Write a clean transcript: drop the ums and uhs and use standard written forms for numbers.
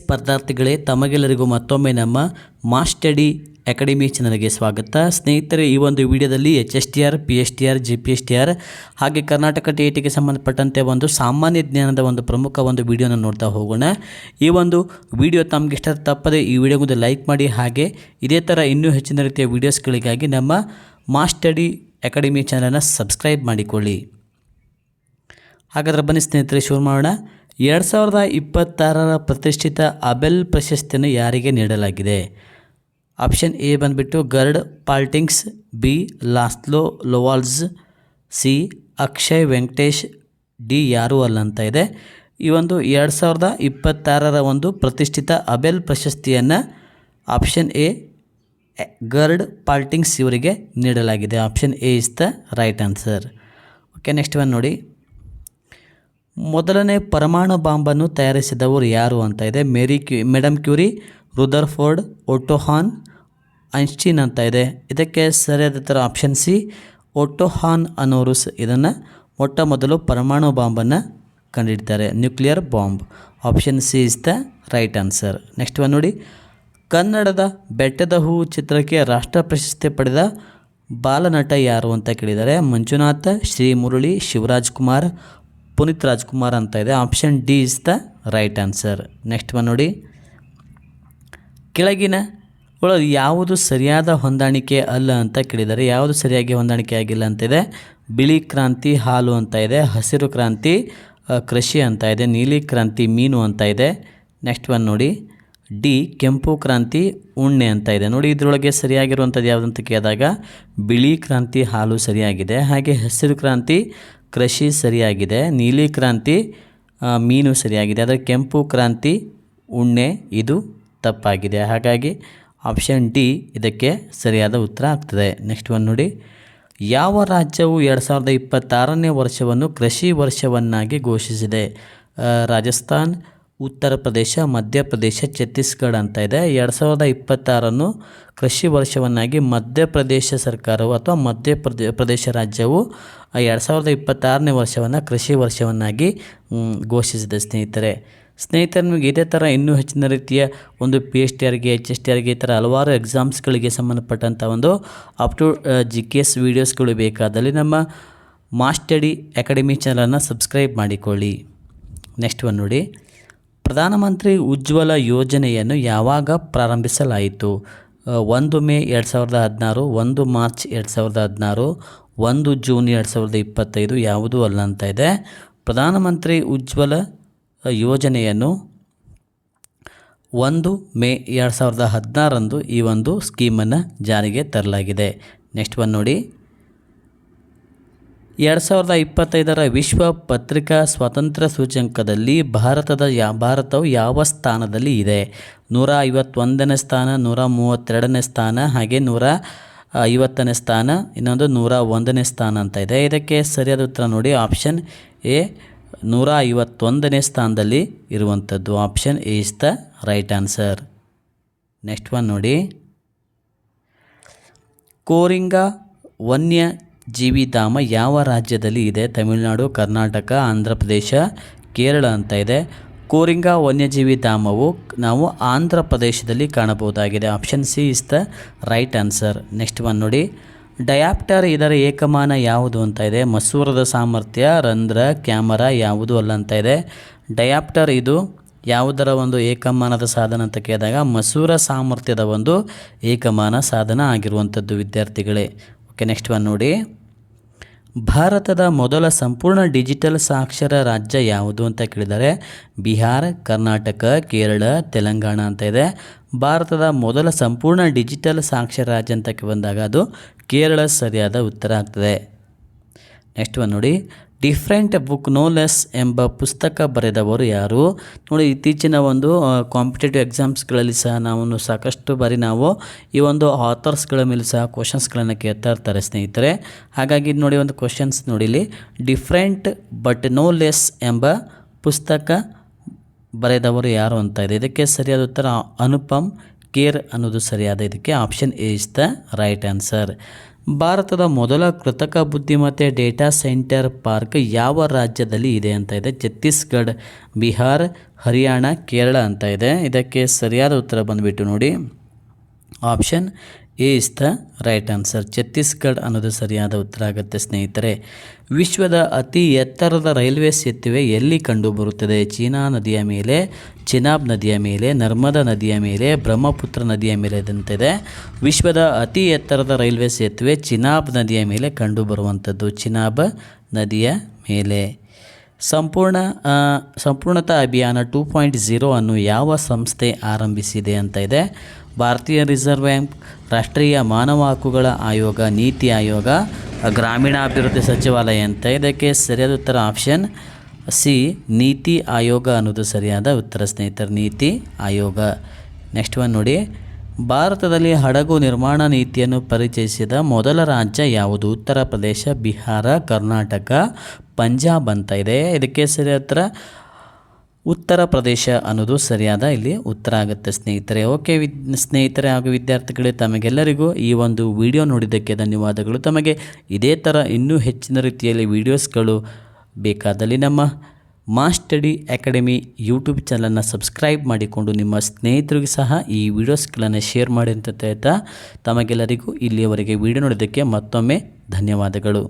ಸ್ಪರ್ಧಾರ್ಥಿಗಳೇ, ತಮಗೆಲ್ಲರಿಗೂ ಮತ್ತೊಮ್ಮೆ ನಮ್ಮ ಮಾಸ್ಟಡಿ ಅಕಾಡೆಮಿ ಚಾನಲ್ಗೆ ಸ್ವಾಗತ. ಸ್ನೇಹಿತರೆ, ಈ ಒಂದು ವಿಡಿಯೋದಲ್ಲಿ HSTR, PSTR, GPSTR ಹಾಗೆ ಕರ್ನಾಟಕ TETಗೆ ಸಂಬಂಧಪಟ್ಟಂತೆ ಒಂದು ಸಾಮಾನ್ಯ ಜ್ಞಾನದ ಒಂದು ಪ್ರಮುಖ ಒಂದು ವಿಡಿಯೋನ ನೋಡ್ತಾ ಹೋಗೋಣ. ಈ ಒಂದು ವಿಡಿಯೋ ತಮಗೆ ಇಷ್ಟ ತಪ್ಪದೆ ಈ ವಿಡಿಯೋಗೊಂದು ಲೈಕ್ ಮಾಡಿ, ಹಾಗೆ ಇದೇ ಥರ ಇನ್ನೂ ಹೆಚ್ಚಿನ ರೀತಿಯ ವೀಡಿಯೋಸ್ಗಳಿಗಾಗಿ ನಮ್ಮ ಮಾಸ್ಟಡಿ ಅಕಾಡೆಮಿ ಚಾನಲನ್ನು ಸಬ್ಸ್ಕ್ರೈಬ್ ಮಾಡಿಕೊಳ್ಳಿ. ಹಾಗಾದರೆ ಬನ್ನಿ ಸ್ನೇಹಿತರೆ, ಶುರು ಮಾಡೋಣ. 2026ರ ಪ್ರತಿಷ್ಠಿತ ಅಬೆಲ್ ಪ್ರಶಸ್ತಿಯನ್ನು ಯಾರಿಗೆ ನೀಡಲಾಗಿದೆ? ಆಪ್ಷನ್ ಎ ಬಂದುಬಿಟ್ಟು ಗರ್ಡ್ ಪಾಲ್ಟಿಂಗ್ಸ್, ಬಿ ಲಾಸ್ಲೋ ಲೊವಾಲ್ಸ್, ಸಿ ಅಕ್ಷಯ್ ವೆಂಕಟೇಶ್, ಡಿ ಯಾರೂ ಅಲ್ಲ ಅಂತ ಇದೆ. ಈ ಒಂದು 2026ರ ಒಂದು ಪ್ರತಿಷ್ಠಿತ ಅಬೆಲ್ ಪ್ರಶಸ್ತಿಯನ್ನು ಆಪ್ಷನ್ ಎ ಗರ್ಡ್ ಪಾಲ್ಟಿಂಗ್ಸ್ ಇವರಿಗೆ ನೀಡಲಾಗಿದೆ. Option A is the right answer. Okay, next one ನೋಡಿ. ಮೊದಲನೇ ಪರಮಾಣು ಬಾಂಬನ್ನು ತಯಾರಿಸಿದವರು ಯಾರು ಅಂತ ಇದೆ. ಮೇಡಮ್ ಕ್ಯೂರಿ, ರುದರ್ಫೋರ್ಡ್, ಓಟೋ ಹಾನ್, ಐನ್ಸ್ಟೀನ್ ಅಂತ ಇದೆ. ಇದಕ್ಕೆ ಸರಿಯಾದ ಉತ್ತರ ಆಪ್ಷನ್ ಸಿ, ಓಟೋ ಹಾನ್ ಅನ್ನೋರು ಇದನ್ನು ಮೊಟ್ಟ ಮೊದಲು ಪರಮಾಣು ಬಾಂಬನ್ನು ಕಂಡುಹಿಡಿತಾರೆ, nuclear bomb. Option C is the right answer. Next one ನೋಡಿ. ಕನ್ನಡದ ಬೆಟ್ಟದ ಹೂ ಚಿತ್ರಕ್ಕೆ ರಾಷ್ಟ್ರ ಪ್ರಶಸ್ತಿ ಪಡೆದ ಬಾಲನಟ ಯಾರು ಅಂತ ಕೇಳಿದ್ದಾರೆ. ಮಂಜುನಾಥ್, ಶ್ರೀ ಮುರಳಿ, ಶಿವರಾಜ್ ಕುಮಾರ್, ಪುನೀತ್ ರಾಜ್ಕುಮಾರ್ ಅಂತ ಇದೆ. Option D is the right answer. Next one ನೋಡಿ. ಕೆಳಗಿನ ಯಾವುದು ಸರಿಯಾದ ಹೊಂದಾಣಿಕೆ ಅಲ್ಲ ಅಂತ ಕೇಳಿದ್ದಾರೆ. ಯಾವುದು ಸರಿಯಾಗಿ ಹೊಂದಾಣಿಕೆ ಆಗಿಲ್ಲ ಅಂತಿದೆ. ಬಿಳಿ ಕ್ರಾಂತಿ ಹಾಲು ಅಂತ ಇದೆ, ಹಸಿರು ಕ್ರಾಂತಿ ಕೃಷಿ ಅಂತ ಇದೆ, ನೀಲಿ ಕ್ರಾಂತಿ ಮೀನು ಅಂತ ಇದೆ. ನೆಕ್ಸ್ಟ್ ಒನ್ ನೋಡಿ. ಡಿ ಕೆಂಪು ಕ್ರಾಂತಿ ಉಣ್ಣೆ ಅಂತ ಇದೆ. ನೋಡಿ, ಇದರೊಳಗೆ ಸರಿಯಾಗಿರುವಂಥದ್ದು ಯಾವುದಂತ ಕೇಳಿದಾಗ ಬಿಳಿ ಕ್ರಾಂತಿ ಹಾಲು ಸರಿಯಾಗಿದೆ, ಹಾಗೆ ಹಸಿರು ಕ್ರಾಂತಿ ಕೃಷಿ ಸರಿಯಾಗಿದೆ, ನೀಲಿ ಕ್ರಾಂತಿ ಮೀನು ಸರಿಯಾಗಿದೆ, ಆದರೆ ಕೆಂಪು ಕ್ರಾಂತಿ ಉಣ್ಣೆ ಇದು ತಪ್ಪಾಗಿದೆ. ಹಾಗಾಗಿ ಆಪ್ಷನ್ ಡಿ ಇದಕ್ಕೆ ಸರಿಯಾದ ಉತ್ತರ ಆಗ್ತದೆ. ನೆಕ್ಸ್ಟ್ ಒನ್ ನೋಡಿ. ಯಾವ ರಾಜ್ಯವು 2026ನೇ ವರ್ಷವನ್ನು ಕೃಷಿ ವರ್ಷವನ್ನಾಗಿ ಘೋಷಿಸಿದೆ? ರಾಜಸ್ಥಾನ್, ಉತ್ತರ ಪ್ರದೇಶ, ಮಧ್ಯಪ್ರದೇಶ, ಛತ್ತೀಸ್ಗಢ ಅಂತ ಇದೆ. 2026 ಕೃಷಿ ವರ್ಷವನ್ನಾಗಿ ಮಧ್ಯಪ್ರದೇಶ ಸರ್ಕಾರವು ಅಥವಾ ಮಧ್ಯಪ್ರದೇಶ ರಾಜ್ಯವು 2026ನೇ ವರ್ಷವನ್ನು ಕೃಷಿ ವರ್ಷವನ್ನಾಗಿ ಘೋಷಿಸಿದೆ. ಸ್ನೇಹಿತರೆ, ನಿಮಗೆ ಇದೇ ಥರ ಇನ್ನೂ ಹೆಚ್ಚಿನ ರೀತಿಯ ಒಂದು PSTRಗೆ, HSTRಗೆ ಈ ಥರ ಹಲವಾರು ಎಕ್ಸಾಮ್ಸ್ಗಳಿಗೆ ಸಂಬಂಧಪಟ್ಟಂಥ ಒಂದು ಅಪ್ ಟು GKS ವೀಡಿಯೋಸ್ಗಳು ಬೇಕಾದಲ್ಲಿ ನಮ್ಮ ಮಾಸ್ಟಡಿ ಅಕಾಡೆಮಿ ಚಾನಲನ್ನು ಸಬ್ಸ್ಕ್ರೈಬ್ ಮಾಡಿಕೊಳ್ಳಿ. ನೆಕ್ಸ್ಟ್ ಒನ್ ನೋಡಿ. ಪ್ರಧಾನಮಂತ್ರಿ ಉಜ್ವಲ ಯೋಜನೆಯನ್ನು ಯಾವಾಗ ಪ್ರಾರಂಭಿಸಲಾಯಿತು? 1 ಮೇ 2016, 1 ಮಾರ್ಚ್ 2016, 1 ಜೂನ್ 2025 ಯಾವುದೂ ಅಲ್ಲ ಅಂತ ಇದೆ. ಪ್ರಧಾನಮಂತ್ರಿ ಉಜ್ವಲ ಯೋಜನೆಯನ್ನು 1 ಮೇ 2016 ಈ ಒಂದು ಸ್ಕೀಮನ್ನು ಜಾರಿಗೆ ತರಲಾಗಿದೆ. ನೆಕ್ಸ್ಟ್ ಒನ್ ನೋಡಿ. 2025ರ ವಿಶ್ವ ಪತ್ರಿಕಾ ಸ್ವಾತಂತ್ರ್ಯ ಸೂಚ್ಯಂಕದಲ್ಲಿ ಭಾರತವು ಯಾವ ಸ್ಥಾನದಲ್ಲಿ ಇದೆ? 151ನೇ ಸ್ಥಾನ, 132ನೇ ಸ್ಥಾನ, ಹಾಗೆ 150ನೇ ಸ್ಥಾನ, ಇನ್ನೊಂದು 101ನೇ ಸ್ಥಾನ ಅಂತ ಇದೆ. ಇದಕ್ಕೆ ಸರಿಯಾದ ಉತ್ತರ ನೋಡಿ. ಆಪ್ಷನ್ ಎ 151ನೇ ಸ್ಥಾನದಲ್ಲಿ ಇರುವಂಥದ್ದು. Option A is the right answer. Next one ನೋಡಿ. ಕೋರಿಂಗಾ ವನ್ಯಜೀವಿಧಾಮ ಯಾವ ರಾಜ್ಯದಲ್ಲಿ ಇದೆ? ತಮಿಳುನಾಡು, ಕರ್ನಾಟಕ, ಆಂಧ್ರ ಪ್ರದೇಶ, ಕೇರಳ ಅಂತ ಇದೆ. ಕೋರಿಂಗಾ ವನ್ಯಜೀವಿ ಧಾಮವು ನಾವು ಆಂಧ್ರ ಪ್ರದೇಶದಲ್ಲಿ ಕಾಣಬಹುದಾಗಿದೆ. Option C is the right answer. Next one ನೋಡಿ. ಡಯಾಪ್ಟರ್ ಇದರ ಏಕಮಾನ ಯಾವುದು ಅಂತ ಇದೆ. ಮಸೂರದ ಸಾಮರ್ಥ್ಯ, ರಂಧ್ರ, ಕ್ಯಾಮರಾ ಯಾವುದೂ ಅಲ್ಲ ಅಂತ ಇದೆ. ಡಯಾಪ್ಟರ್ ಇದು ಯಾವುದರ ಒಂದು ಏಕಮಾನದ ಸಾಧನ ಅಂತ ಕೇಳಿದಾಗ ಮಸೂರ ಸಾಮರ್ಥ್ಯದ ಒಂದು ಏಕಮಾನ ಸಾಧನ ಆಗಿರುವಂಥದ್ದು ವಿದ್ಯಾರ್ಥಿಗಳೇ. ಓಕೆ, ನೆಕ್ಸ್ಟ್ ಒನ್ ನೋಡಿ. ಭಾರತದ ಮೊದಲ ಸಂಪೂರ್ಣ ಡಿಜಿಟಲ್ ಸಾಕ್ಷರ ರಾಜ್ಯ ಯಾವುದು ಅಂತ ಕೇಳಿದರೆ ಬಿಹಾರ, ಕರ್ನಾಟಕ, ಕೇರಳ, ತೆಲಂಗಾಣ ಅಂತ ಇದೆ. ಭಾರತದ ಮೊದಲ ಸಂಪೂರ್ಣ ಡಿಜಿಟಲ್ ಸಾಕ್ಷರ ರಾಜ್ಯ ಅಂತ ಬಂದಾಗ ಅದು ಕೇರಳ ಸರಿಯಾದ ಉತ್ತರ ಆಗ್ತದೆ. ನೆಕ್ಸ್ಟ್ ಒನ್ ನೋಡಿ. ಡಿಫ್ರೆಂಟ್ ಬುಕ್ ನೋ ಲೆಸ್ ಎಂಬ ಪುಸ್ತಕ ಬರೆದವರು ಯಾರು? ನೋಡಿ, ಇತ್ತೀಚಿನ ಒಂದು ಕಾಂಪಿಟೇಟಿವ್ ಎಕ್ಸಾಮ್ಸ್ಗಳಲ್ಲಿ ಸಹ ನಾವು ಸಾಕಷ್ಟು ಬಾರಿ ನಾವು ಈ ಒಂದು ಆಥರ್ಸ್ಗಳ ಮೇಲೆ ಸಹ ಕ್ವಶನ್ಸ್ಗಳನ್ನು ಕೇಳ್ತಾ ಇರ್ತಾರೆ ಸ್ನೇಹಿತರೆ. ಹಾಗಾಗಿ ನೋಡಿ, ಒಂದು ಕ್ವಶನ್ಸ್ ನೋಡಿಲಿ. ಡಿಫ್ರೆಂಟ್ ಬಟ್ ನೋ ಲೆಸ್ ಎಂಬ ಪುಸ್ತಕ ಬರೆದವರು ಯಾರು ಅಂತ ಇದೆ. ಇದಕ್ಕೆ ಸರಿಯಾದ ಉತ್ತರ ಅನುಪಮ್ ಖೇರ್ ಅನ್ನೋದು ಸರಿಯಾದ. ಇದಕ್ಕೆ option A is the right answer. ಭಾರತದ ಮೊದಲ ಕೃತಕ ಬುದ್ಧಿಮತ್ತೆ ಡೇಟಾ ಸೆಂಟರ್ ಪಾರ್ಕ್ ಯಾವ ರಾಜ್ಯದಲ್ಲಿ ಇದೆ ಅಂತ ಇದೆ. ಛತ್ತೀಸ್ಗಢ, ಬಿಹಾರ್, ಹರಿಯಾಣ, ಕೇರಳ ಅಂತ ಇದೆ. ಇದಕ್ಕೆ ಸರಿಯಾದ ಉತ್ತರ ಬಂದುಬಿಟ್ಟು ನೋಡಿ, option A is the right answer. Chhattisgarh ಅನ್ನೋದು ಸರಿಯಾದ ಉತ್ತರ ಆಗುತ್ತೆ ಸ್ನೇಹಿತರೆ. ವಿಶ್ವದ ಅತಿ ಎತ್ತರದ ರೈಲ್ವೆ ಸೇತುವೆ ಎಲ್ಲಿ ಕಂಡುಬರುತ್ತದೆ? ಚೀನಾ ನದಿಯ ಮೇಲೆ, ಚಿನಾಬ್ ನದಿಯ ಮೇಲೆ, ನರ್ಮದಾ ನದಿಯ ಮೇಲೆ, ಬ್ರಹ್ಮಪುತ್ರ ನದಿಯ ಮೇಲೆ ಅಂತಿದೆ. ವಿಶ್ವದ ಅತಿ ಎತ್ತರದ ರೈಲ್ವೆ ಸೇತುವೆ ಚಿನಾಬ್ ನದಿಯ ಮೇಲೆ ಕಂಡುಬರುವಂಥದ್ದು. ಚಿನಾಬ್ ನದಿಯ ಮೇಲೆ. ಸಂಪೂರ್ಣತಾ ಅಭಿಯಾನ 2.0 ಅನ್ನು ಯಾವ ಸಂಸ್ಥೆ ಆರಂಭಿಸಿದೆ ಅಂತ ಇದೆ. ಭಾರತೀಯ ರಿಸರ್ವ್ ಬ್ಯಾಂಕ್, ರಾಷ್ಟ್ರೀಯ ಮಾನವ ಹಕ್ಕುಗಳ ಆಯೋಗ, ನೀತಿ ಆಯೋಗ, ಗ್ರಾಮೀಣಾಭಿವೃದ್ಧಿ ಸಚಿವಾಲಯ ಅಂತ. ಇದಕ್ಕೆ ಸರಿಯಾದ ಉತ್ತರ ಆಪ್ಷನ್ ಸಿ, ನೀತಿ ಆಯೋಗ ಅನ್ನೋದು ಸರಿಯಾದ ಉತ್ತರ ಸ್ನೇಹಿತರೆ. ನೀತಿ ಆಯೋಗ. ನೆಕ್ಸ್ಟ್ ಒನ್ ನೋಡಿ, ಭಾರತದಲ್ಲಿ ಹಡಗು ನಿರ್ಮಾಣ ನೀತಿಯನ್ನು ಪರಿಚಯಿಸಿದ ಮೊದಲ ರಾಜ್ಯ ಯಾವುದು? ಉತ್ತರ ಪ್ರದೇಶ, ಬಿಹಾರ, ಕರ್ನಾಟಕ, ಪಂಜಾಬ್ ಅಂತ ಇದೆ. ಇದಕ್ಕೆ ಸರಿಯಾದ ಉತ್ತರ ಉತ್ತರ ಪ್ರದೇಶ ಅನ್ನೋದು ಸರಿಯಾದ ಇಲ್ಲಿ ಉತ್ತರ ಆಗುತ್ತೆ ಸ್ನೇಹಿತರೆ. ಓಕೆ ಸ್ನೇಹಿತರೆ ಹಾಗೂ ವಿದ್ಯಾರ್ಥಿಗಳೇ, ತಮಗೆಲ್ಲರಿಗೂ ಈ ಒಂದು ವಿಡಿಯೋ ನೋಡಿದ್ದಕ್ಕೆ ಧನ್ಯವಾದಗಳು. ತಮಗೆ ಇದೇ ಥರ ಇನ್ನೂ ಹೆಚ್ಚಿನ ರೀತಿಯಲ್ಲಿ ವೀಡಿಯೋಸ್ಗಳು ಬೇಕಾದಲ್ಲಿ ನಮ್ಮ ಮಾಸ್ ಸ್ಟಡಿ ಅಕಾಡೆಮಿ ಯೂಟ್ಯೂಬ್ ಚಾನಲನ್ನು ಸಬ್ಸ್ಕ್ರೈಬ್ ಮಾಡಿಕೊಂಡು ನಿಮ್ಮ ಸ್ನೇಹಿತರಿಗೂ ಸಹ ಈ ವಿಡಿಯೋಸ್ಗಳನ್ನು ಶೇರ್ ಮಾಡಿ ಅಂತ ಹೇಳ್ತಾ ತಮಗೆಲ್ಲರಿಗೂ ಇಲ್ಲಿಯವರೆಗೆ ವಿಡಿಯೋ ನೋಡಿದ್ದಕ್ಕೆ ಮತ್ತೊಮ್ಮೆ ಧನ್ಯವಾದಗಳು.